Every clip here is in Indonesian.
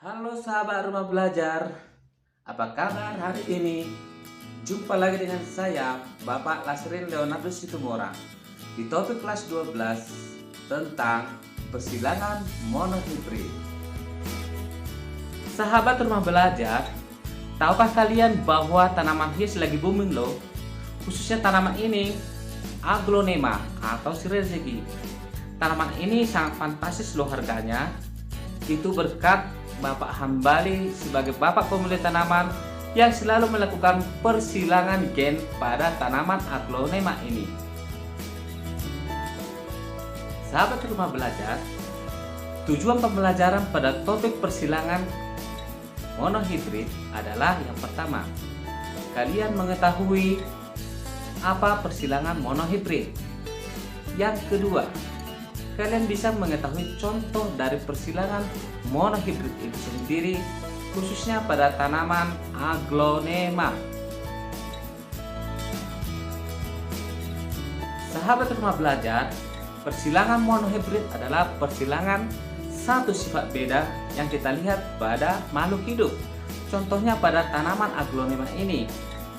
Halo sahabat rumah belajar, apa kabar hari ini? Jumpa lagi dengan saya, Bapak Lasrin Leonardo Situmorang, di topik kelas 12 tentang persilangan monohibrid. Sahabat rumah belajar, tahukah kalian bahwa tanaman hias lagi booming loh? Khususnya tanaman ini, aglonema atau sirih rezeki. Tanaman ini sangat fantastis loh harganya. Itu berkat Bapak Hambali sebagai bapak pemilik tanaman yang selalu melakukan persilangan gen pada tanaman aglonema ini. Sahabat rumah belajar, tujuan pembelajaran pada topik persilangan monohibrid adalah yang pertama, kalian mengetahui apa persilangan monohibrid. Yang kedua, kalian bisa mengetahui contoh dari persilangan monohibrid itu sendiri, khususnya pada tanaman aglonema. Sahabat rumah belajar, persilangan monohibrid adalah persilangan satu sifat beda yang kita lihat pada makhluk hidup. Contohnya pada tanaman aglonema ini,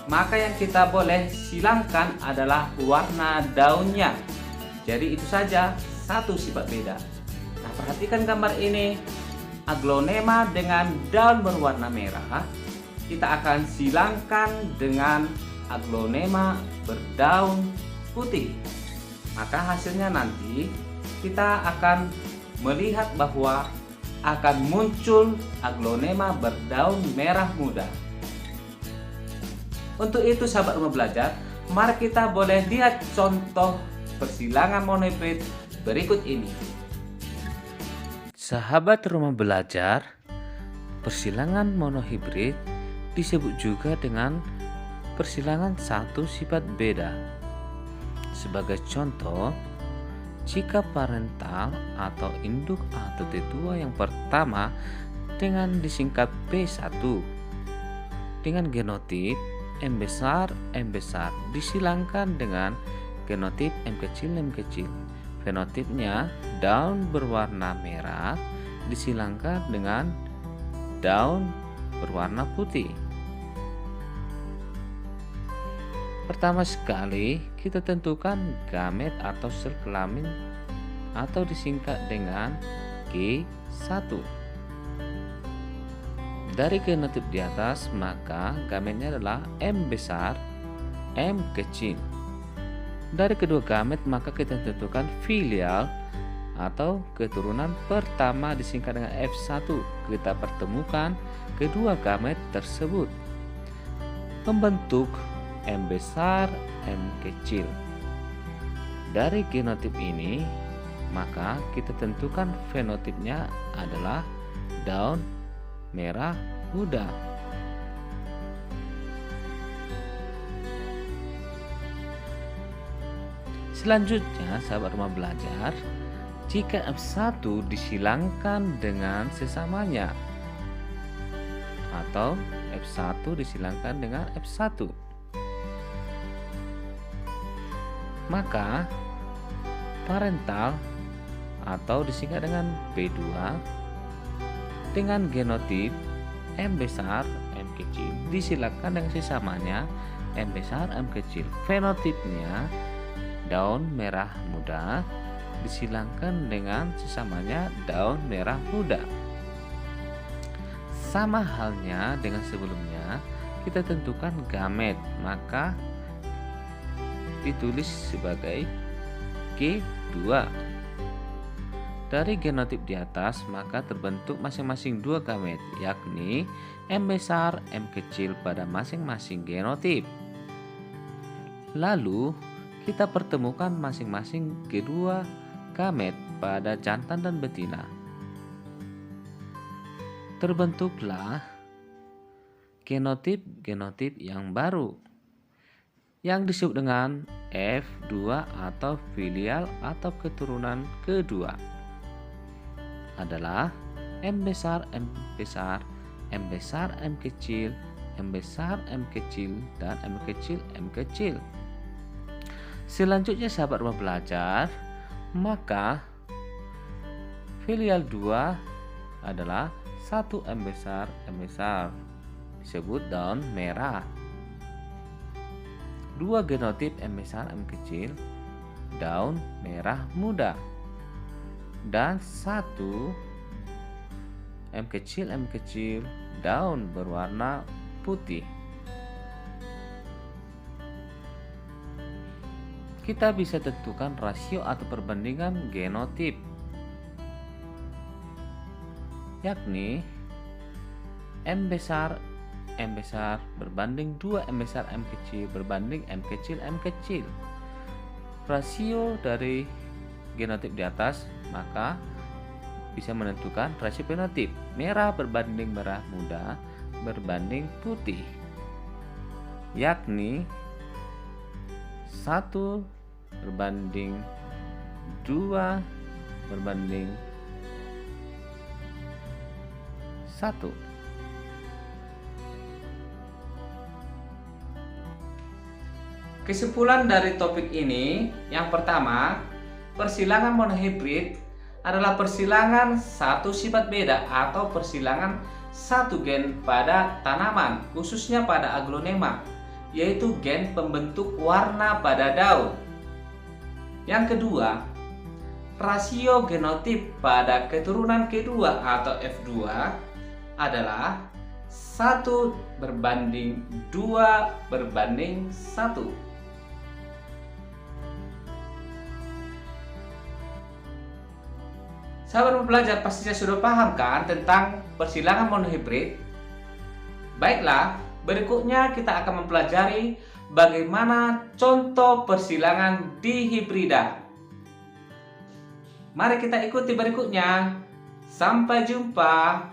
maka yang kita boleh silangkan adalah warna daunnya. Jadi itu saja, satu sifat beda. Nah, perhatikan gambar ini. Aglonema dengan daun berwarna merah, kita akan silangkan dengan aglonema berdaun putih. Maka hasilnya nanti kita akan melihat bahwa akan muncul aglonema berdaun merah muda. Untuk itu sahabat rumah belajar, mari kita boleh lihat contoh persilangan monohibrid berikut ini. Sahabat rumah belajar, persilangan monohibrid disebut juga dengan persilangan satu sifat beda. Sebagai contoh, jika parental atau induk atau tetua yang pertama dengan disingkat P1 dengan genotip M besar disilangkan dengan genotip M kecil. Fenotipnya daun berwarna merah disilangkan dengan daun berwarna putih. Pertama sekali kita tentukan gamet atau sel kelamin atau disingkat dengan G1. Dari genotip di atas, maka gametnya adalah M besar, M kecil. Dari kedua gamet maka kita tentukan filial atau keturunan pertama disingkat dengan F1. Kita pertemukan kedua gamet tersebut membentuk M besar, M kecil. Dari genotip ini maka kita tentukan fenotipnya adalah daun merah muda. Selanjutnya sahabat rumah belajar, jika F1 disilangkan dengan sesamanya atau F1 disilangkan dengan F1, maka parental atau disingkat dengan B2 dengan genotip M besar, M kecil disilangkan dengan sesamanya M besar, M kecil. Fenotipnya daun merah muda disilangkan dengan sesamanya daun merah muda. Sama halnya dengan sebelumnya, kita tentukan gamet, maka ditulis sebagai G2. Dari genotip di atas maka terbentuk masing-masing dua gamet, yakni M besar, M kecil pada masing-masing genotip. Lalu kita pertemukan masing-masing kedua gamet pada jantan dan betina. Terbentuklah genotip yang baru yang disebut dengan F2 atau filial atau keturunan kedua adalah M besar, M besar, M besar, M kecil, M besar, M kecil, dan M kecil, M kecil. Selanjutnya sahabat rumah belajar, maka filial 2 adalah 1 M besar disebut daun merah. 2 genotip M besar M kecil daun merah muda. Dan 1 M kecil daun berwarna putih. Kita bisa tentukan rasio atau perbandingan genotip, yakni M besar berbanding 2 M besar M kecil berbanding M kecil. Rasio dari genotip di atas maka bisa menentukan rasio fenotip. Merah berbanding merah muda berbanding putih, yakni 1 berbanding 2 berbanding 1. Kesimpulan dari topik ini, yang pertama, persilangan monohibrid adalah persilangan satu sifat beda atau persilangan satu gen pada tanaman, khususnya pada aglonema, yaitu gen pembentuk warna pada daun. Yang kedua, rasio genotip pada keturunan kedua atau F2 adalah 1 berbanding 2 berbanding 1. Sahabat pembelajar pastinya sudah paham kan tentang persilangan monohibrid? Baiklah, berikutnya kita akan mempelajari bagaimana contoh persilangan dihibrida. Mari kita ikuti berikutnya. Sampai jumpa.